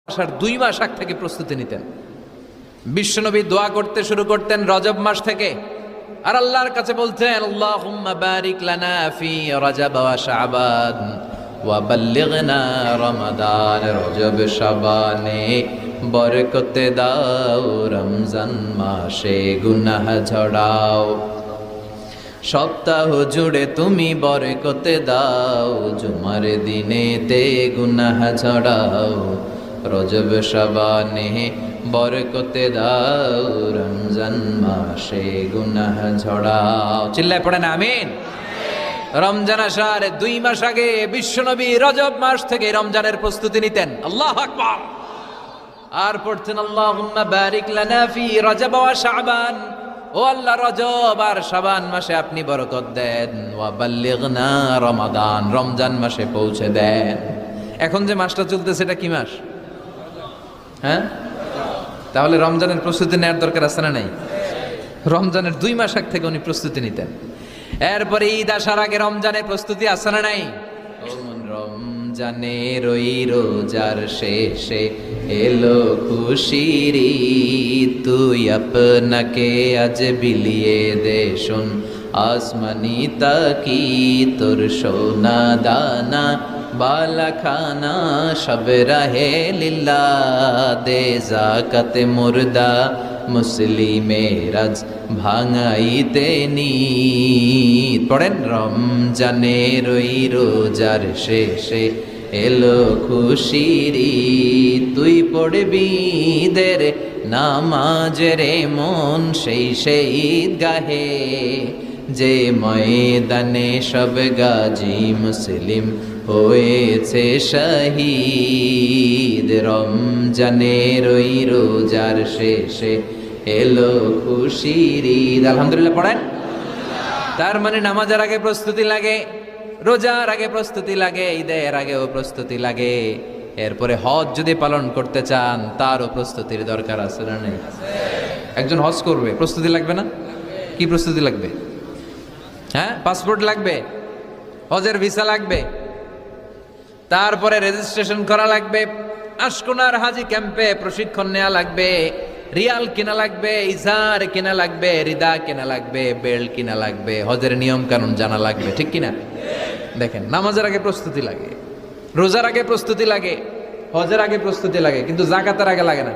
আসার 2 মাস আগ থেকে প্রস্তুতি নিতেন। বিশ্বনবী দোয়া করতে শুরু করতেন রজব মাস থেকে, আর আল্লাহর কাছে বলতেন আল্লাহুম্মা বারিক লানা ফি রজব ওয়া শাবান ওয়া বাল্লিগনা রমাদান। রজব শাবানে বরকতে দাও, রমজান মাসে গুনাহ ঝরাও। সপ্তাহ জুড়ে তুমি বরকতে দাও, জুমার দিনেতে গুনাহ ঝরাও। রজব শাবানে বরকতে দাও, রমজান মাসে গুনাহ ঝরাও। চিল্লায় পড়েন আমিন। রমজান আসার 2 মাস আগে বিশ্বনবী রজব মাস থেকে রমজানের প্রস্তুতি নিতেন। আল্লাহু আকবার। আর পড়তেন আল্লাহুম্মা বারিক লানা ফি রজব ওয়া শাবান। ও আল্লাহ, রজব আর শাবান মাসে আপনি বরকত দেন। ওয়া বাল্লিগনা রমাদান, রমজান মাসে পৌঁছে দেন। এখন যে মাসটা চলতেছে এটা কি মাস? হ্যাঁ, তাহলে রমজানের প্রস্তুতি নেওয়ার দরকার আছে না নাই? রমজানের 2 মাস আগ থেকে উনি প্রস্তুতি নিতেন। এরপরে ঈদ আসার আগে রমজানের প্রস্তুতি আছে না নাই? রমজানের ওই রোজার শেষে এলো খুশির ঈদ, তুই আপনাকে আজ বিলিয়ে দে শোন আসমানি তাকি। তোর সোনা দানা বালা খানা সব রাহে লিল্লা, দে জাকাতে মুর্দা মুসলিমের আজ ভাঙাইতে নিদ। পড়েন রমজানের ওই রোজার শেষে এলো খুশির ঈদ, তুই পড়বি দের নামাজের মন সেই গাহে, যে ময়দানে সব গাজী মুসলিম হয়েছে শহীদ। রমজানের ওই রোজার শেষে এলো খুশির ঈদ। আলহামদুলিল্লাহ পড়েন। তার মানে নামাজের আগে প্রস্তুতি লাগে, রোজার আগে প্রস্তুতি লাগে, ঈদের আগেও প্রস্তুতি লাগে। এরপরে হজ যদি পালন করতে চান তারও প্রস্তুতির দরকার আছে না নেই? একজন হজ করবে, প্রস্তুতি লাগবে না? কি প্রস্তুতি লাগবে? হ্যাঁ, পাসপোর্ট লাগবে, হজের ভিসা লাগবে, তারপরে রেজিস্ট্রেশন করা লাগবে, আশকোনার হাজি ক্যাম্পে প্রশিক্ষণ নেওয়া লাগবে, রিয়াল কিনা লাগবে, ইজার কিনা লাগবে, রিদা কিনা লাগবে, বেল্ট কিনা লাগবে, হজের নিয়ম কানুন জানা লাগবে, ঠিক কিনা? দেখেন, নামাজের আগে প্রস্তুতি লাগে, রোজার আগে প্রস্তুতি লাগে, হজের আগে প্রস্তুতি লাগে, কিন্তু জাকাতের আগে লাগে না।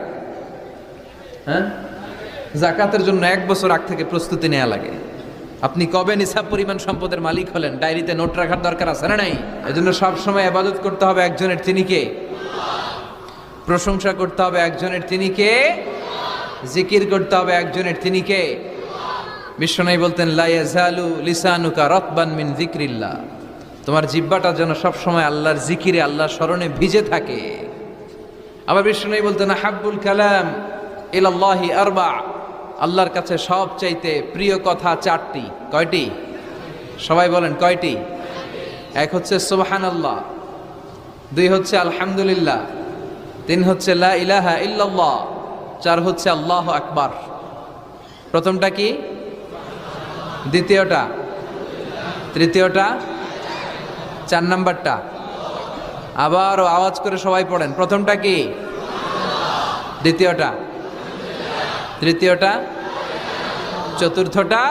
হ্যাঁ, জাকাতের জন্য 1 বছর আগ থেকে প্রস্তুতি নেওয়া লাগে। আপনি কবে নিসাব পরিমাণ সম্পদের মালিক হলেন ডায়েরিতে নোট রাখার দরকার আছে না নাই? এজন্য সবসময় ইবাদত করতে হবে একজনের, তিনি কে? প্রশংসা করতে হবে একজনের, তিনি কে? জিকির করতে হবে একজনের, তিনি কে? বিশ্বনবী বলতেন লা ইয়াজালু লিসানুকা রাতবান মিন যিকরিল্লাহ, তোমার জিহ্বাটা যেন সবসময় আল্লাহর জিকিরে, আল্লাহর স্মরণে ভিজে থাকে। আবার বিশ্বনবী বলতেন হাব্বুল কালাম ইলাল্লাহি আরবা, আল্লাহর কাছে সবচাইতে প্রিয় কথা 4টি। কয়টি? সবাই বলেন কয়টি? 1 হচ্ছে সুবহানাল্লাহ, 2 হচ্ছে আলহামদুলিল্লাহ, 3 হচ্ছে লা ইলাহা ইল্লাল্লাহ, 4 হচ্ছে আল্লাহু আকবার। প্রথমটা কি? দ্বিতীয়টা? তৃতীয়টা? 4 নাম্বারটা? আবারও আওয়াজ করে সবাই পড়েন। প্রথমটা কি? দ্বিতীয়টা? তৃতীয়টা? চতুর্থটা?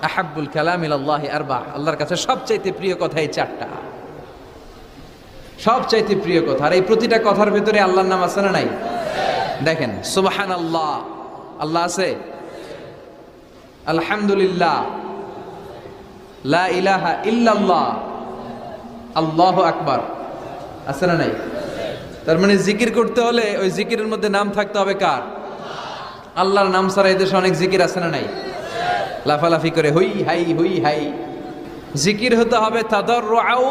আহাব্বুল কালাম ইলাল্লাহি আরবা, আল্লাহর কাছে সবচাইতে প্রিয় কথা এই 4টা, সবচাইতে প্রিয় কথা। আর এই প্রতিটা কথার ভিতরে আল্লাহর নাম আছে না নাই? দেখেন, সুবহানাল্লাহ আল্লাহ আছে, আলহামদুলিল্লাহ, লা ইলাহা ইল্লাল্লাহ, আল্লাহু আকবার আছে না নাই? তার মানে জিকির করতে হলে ওই জিকিরের মধ্যে নাম থাকতে হবে কার? আল্লাহর নাম ছাড়া এদেশে অনেক জিকির আছে না নাই? লাফালাফি করে হুই হাই হুই হাই। জিকির হতে হবে তাদাররুআউ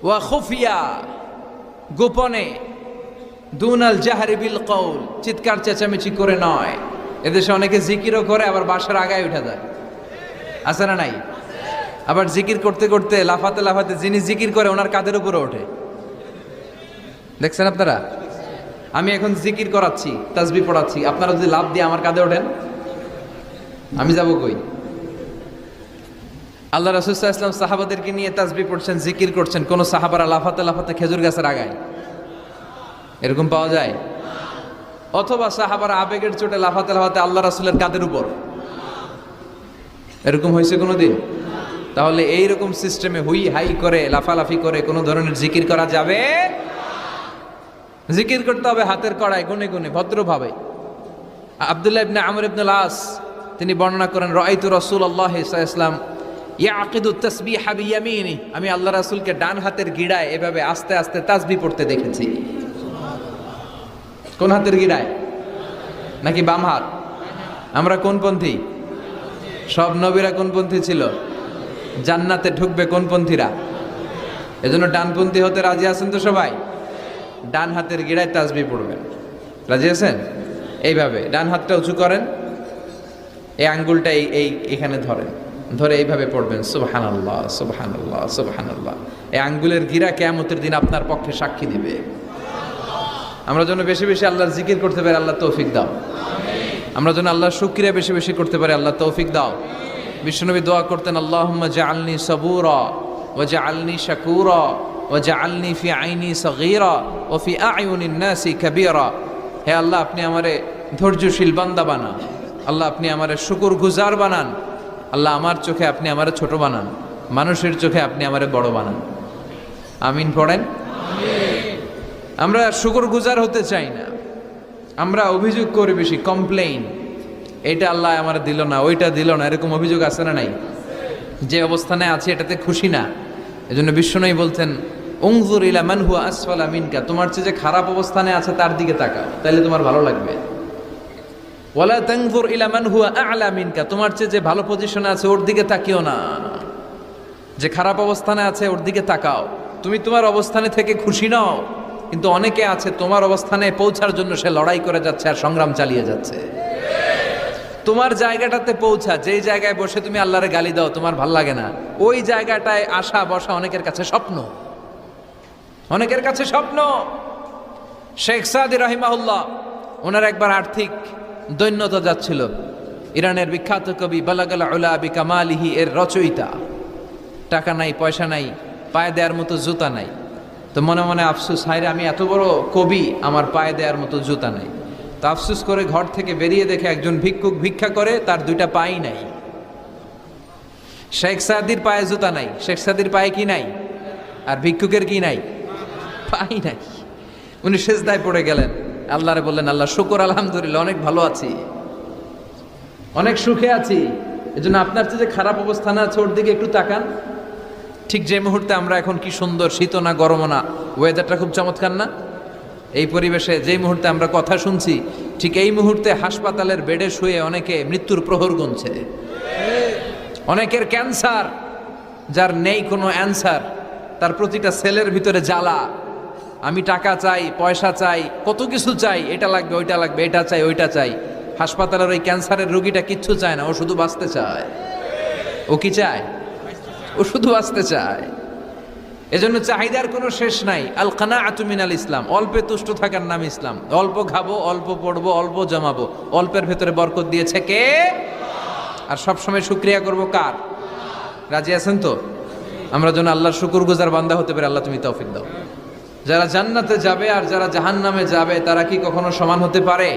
ওয়া খুফিয়া, গোপনে, দুনাল জাহরি বিল কওল, চিৎকার চেঁচামেচি করে নয়। এদেশে অনেকে জিকিরও করে আবার বাসার আগায় উঠে যায়, আছে না নাই? আবার জিকির করতে করতে লাফাতে লাফাতে যিনি জিকির করে ওনার কাঁধের উপরে ওঠে, দেখছেন আপনারা? আমি এখন জিকির করাচ্ছি, তাসবিহ পড়াচ্ছি, আপনারা যদি লাফ দিয়ে আমার কাঁধে ওঠেন, আমি যাব কই? আল্লাহ রাসূল সাল্লাল্লাহু আলাইহি ওয়াসাল্লাম সাহাবাদেরকে নিয়ে তাসবিহ পড়ছেন, জিকির করছেন, কোন সাহাবারা লাফাতে লাফাতে খেজুর গাছের আগায়, এরকম পাওয়া যায়? অথবা সাহাবারা আবেগের চোটে লাফাতে লাফাতে আল্লাহ রাসূলের কাঁধের উপর, এরকম হয়েছে কোনোদিন? তাহলে এইরকম সিস্টেমে হুই হাই করে লাফালাফি করে কোনো ধরনের জিকির করা যাবে? জিকির করতে হবে হাতের কড়ায় গুনে গুনে ভদ্রভাবে। আব্দুল্লাহ ইবনে আমর ইবনে আস তিনি বর্ণনা করেন, রাআইতু রাসূলুল্লাহ সাল্লাল্লাহু আলাইহি ওয়াসাল্লাম ইয়াকিদু তাসবিহা বিয়ামিনি, আমি আল্লাহ রাসূলকে ডান হাতের গিড়ায় এভাবে আস্তে আস্তে তাসবিহ পড়তে দেখেছি। কোন হাতের গিড়ায়? নাকি বাম হাত? আমরা কোন পন্থী? সব নবীরা কোন পন্থী ছিল? জান্নাতে ঢুকবে কোন পন্থীরা? এজন্য ডানপন্থী হতে রাজি আছেন তো সবাই? ডান হাতের গিড়ায় তাসবিহ পড়বেন, রাজি আছেন? এইভাবে ডান হাতটা উঁচু করেন, এই আঙ্গুলটা এইখানে ধরেন, ধরে এইভাবে পড়বেন সুবহানাল্লাহ সুবহানাল্লাহ সুবহানাল্লাহ। এই আঙ্গুলের গিরা কিয়ামতের দিন আপনার পক্ষে সাক্ষী দিবে। আমরা যেন বেশি বেশি আল্লাহর জিকির করতে পারি, আল্লাহ তৌফিক দাও। আমরা যেন আল্লাহর শুকরিয়া বেশি বেশি করতে পারি, আল্লাহ তৌফিক দাও। বিশ্বনবী দোয়া করতেন, আল্লাহুম্মা জাআলনি সাবুরা ওয়া জাআলনি শাকুরা ওয়া জাআলনি ফি আইনি সগীরা ওয়া ফি আ'য়ুনিন নাসি কাবীরা। হে আল্লাহ, আপনি আমারে ধৈর্যশীল বান্দা বানান, আল্লাহ আপনি আমারে শুকরগুজার বানান, আল্লাহ আমার চোখে আপনি আমারে ছোট বানান, মানুষের চোখে আপনি আমারে বড় বানান। আমিন পড়েন। আমরা শুকরগুজার হতে চাই না, আমরা অভিযোগ করি বেশি, কমপ্লেইন, এটা আল্লাহ আমার দিল না, ওইটা দিল না, এরকম অভিযোগ আছে না নাই? যে অবস্থানে আছে এটাতে খুশি না। এজন্য বিশ্বনবী বলতেন, উনজুর ইলা মান হুয়া আসফালা মিনকা, তোমার চেয়ে যে খারাপ অবস্থানে আছে তার দিকে তাকাও, তাহলে তোমার ভালো লাগবে। ওয়ালা তানজুর ইলা মান হুয়া আ'লা মিনকা, তোমার চেয়ে যে ভালো পজিশনে আছে ওর দিকে তাকিও না, যে খারাপ অবস্থানে আছে ওর দিকে তাকাও। তুমি তোমার অবস্থানে থেকে খুশি নাও, কিন্তু অনেকে আছে তোমার অবস্থানে পৌঁছার জন্য সে লড়াই করে যাচ্ছে আর সংগ্রাম চালিয়ে যাচ্ছে। তোমার জায়গাটাতে পৌঁছা, যেই জায়গায় বসে তুমি আল্লাহরে গালি দাও তোমার ভাল লাগে না, ওই জায়গাটায় আসা বসা অনেকের কাছে স্বপ্ন, অনেকের কাছে স্বপ্ন। শেখ সাদি রাহিমাহুল্লাহ, ওনার একবার আর্থিক দৈন্যতা যাচ্ছিল। ইরানের বিখ্যাত কবি বালাগাল উলা বিকামালিহি এর রচয়িতা, টাকা নাই পয়সা নাই, পায়ে দেওয়ার মতো জুতা নাই। তো মনে মনে আফসোস, হায়রে আমি এত বড় কবি, আমার পায়ে দেওয়ার মতো জুতা নাই। তো আফসোস করে ঘর থেকে বেরিয়ে দেখে একজন ভিক্ষুক ভিক্ষা করে, তার দুইটা পাই নাই। শেখ সাদির পায়ে জুতা নাই, শেখ সাদির পায়ে কি নাই? আর ভিক্ষুকের কি নাই? পাই নাই। উনি সেজদায় পড়ে গেলেন, আল্লাহরে বললেন, আল্লাহ শুকর আলহামদুলিল্লাহ, অনেক ভালো আছি, অনেক সুখে আছি। এজন্য আপনার চেয়ে যে খারাপ অবস্থানে আছে ওর দিকে একটু তাকান। ঠিক যে মুহূর্তে আমরা এখন কি সুন্দর, শীত না গরম না, ওয়েদারটা খুব চমৎকার না? এই পরিবেশে যে মুহূর্তে আমরা কথা শুনছি, ঠিক এই মুহূর্তে হাসপাতালের বেডে শুয়ে অনেকে মৃত্যুর প্রহর গুনছে। অনেকের ক্যান্সার, যার নেই কোনো অ্যান্সার, তার প্রতিটা সেলের ভিতরে জ্বালা। আমি টাকা চাই, পয়সা চাই, কত কিছু চাই, এটা লাগবে ওইটা লাগবে, এটা চাই ওইটা চাই। হাসপাতালের ওই ক্যান্সারের রোগীটা কিচ্ছু চায় না, ও শুধু বাঁচতে চায়। ও কি চায়? ও শুধু বাঁচতে চায়। এজন্য চাহিদার কোনো শেষ নাই। আল কানাআতু মিনাল ইসলাম, অল্পে তুষ্ট থাকার নাম ইসলাম। অল্প খাবো, অল্প পড়বো, অল্প জমাবো, অল্পের ভেতরে বরকত দিয়েছে কে? আর সবসময় শুকরিয়া করবো কার? রাজি আছেন তো? আমরা যেন আল্লাহর শুকরগুজার বান্দা হতে পারি, আল্লাহ তুমি তৌফিক দাও। যারা জান্নাতে যাবে আর যারা জাহান্নামে যাবে তারা কি কখনো সমান হতে পারে?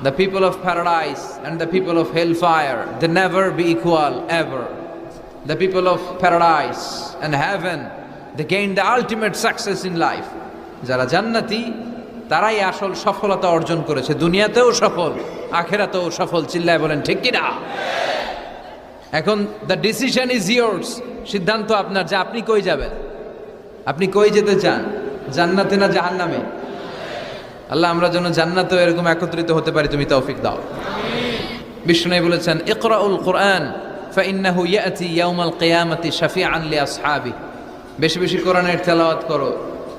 The people of paradise and the people of hellfire, they never be equal ever. The people of paradise and heaven, they gain the ultimate success in life. যারা জান্নাতি তারাই আসল সফলতা অর্জন করেছে, দুনিয়াতেও সফল, আখিরাতেও সফল। চিল্লায় বলেন ঠিক কি না? এখন the decision is yours, সিদ্ধান্ত আপনার যে আপনি কই যাবেন, আপনি কই যেতে চান, জান্নাতে না জাহান্নামে? আল্লাহ আমরা যেন জান্নাতেও এরকম একত্রিত হতে পারি, তুমি তৌফিক দাও। বিষ্ণু বলেছেন, ইকরাউল কুরআন ফাইন্নাহু ইয়াতি ইয়াউমাল কিয়ামাতি শাফিআন লিআসহাবি। বেশি বেশি কোরআনের তেলাওয়াত করো,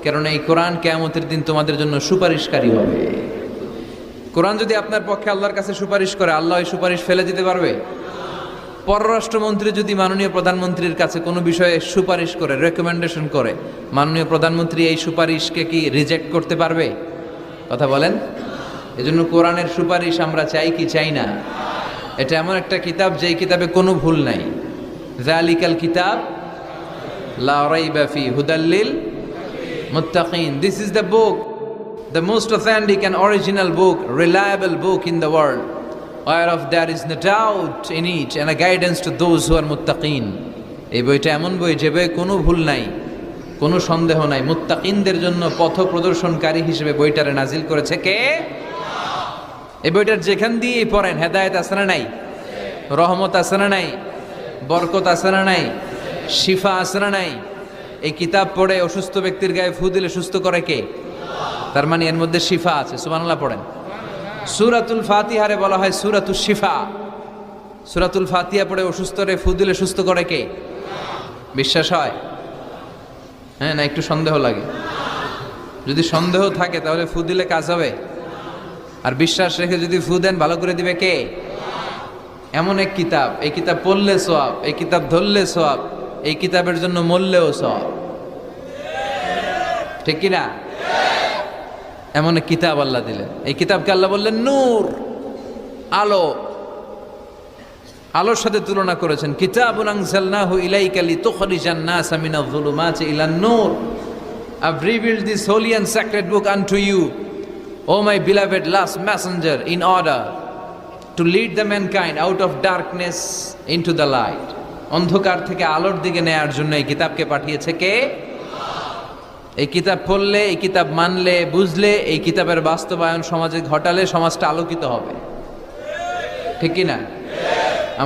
কারণ এই কোরআন কিয়ামতের দিন তোমাদের জন্য সুপারিশকারী হবে। কোরআন যদি আপনার পক্ষে আল্লাহর কাছে সুপারিশ করে, আল্লাহ এই সুপারিশ ফেলে দিতে পারবে? পররাষ্ট্রমন্ত্রী যদি মাননীয় প্রধানমন্ত্রীর কাছে কোনো বিষয়ে সুপারিশ করে, রেকমেন্ডেশন করে, মাননীয় প্রধানমন্ত্রী এই সুপারিশকে কি রিজেক্ট করতে পারবে? কথা বলেন। এজন্য কোরআনের সুপারিশ আমরা চাই কি চাই না? এটা এমন একটা কিতাব যেই কিতাবে কোনো ভুল নাই। যালিকাল কিতাব লা রাইবা ফি হুদাল লিল মুত্তাকিন। This is the book the most authentic and original book, reliable book in the world, whereof there is no doubt in it and a guidance to those who are muttaqin. এই বইটা এমন বই যে বই কোনো ভুল নাই, কোনো সন্দেহ নাই, মুত্তাকিনদের জন্য পথ প্রদর্শনকারী হিসেবে বইটারে নাজিল করেছে কে? এই বইটার যেখান দিয়ে পড়েন হেদায়েত আছে না নাই, রহমত আছে না নাই, বরকত আছে না নাই, শিফা আছে না নাই। এই কিতাব পড়ে অসুস্থ ব্যক্তির গায়ে ফু দিলে সুস্থ করে কে? তার মানে এর মধ্যে শিফা আছে। সুবহানাল্লাহ পড়েন। সূরাতুল ফাতিহারে বলা হয় সূরাতুশ শিফা। সূরাতুল ফাতিহা পড়ে অসুস্থরে ফু দিলে সুস্থ করে কে? বিশ্বাস হয়? হ্যাঁ, না একটু সন্দেহ লাগে? যদি সন্দেহ থাকে তাহলে ফু দিলে কাজ হবে? আর বিশ্বাস রেখে যদি ফু দেন ভালো করে দিবে কে? এমন এক কিতাব, এই কিতাব পড়লে সওয়াব, এই কিতাব ধরলে সওয়াব, এই কিতাবের জন্য মরলেও সওয়াব। ঠিক কিনা? এমন এক কিতাব আল্লাহ দিলেন। এই কিতাবকে আল্লাহ বললেন নূর, আলো। আলোর সাথে তুলনা করেছেন। কিতাবুন আনজালনাহু ইলাইকা লিতুখরিজান NASA Minaj যুলুমাতি ইলান Noor. I've revealed this holy and sacred book unto you, O my beloved last messenger, in order to lead the mankind out of darkness into the light. অন্ধকার থেকে আলোর দিকে নেয়ার জন্য এই কিতাবকে পাঠিয়েছে কে? এই কিতাব পড়লে, এই কিতাব মানলে, বুঝলে, এই কিতাবের বাস্তবায়ন সমাজে ঘটালে সমাজটা আলোকিত হবে। ঠিক কি না?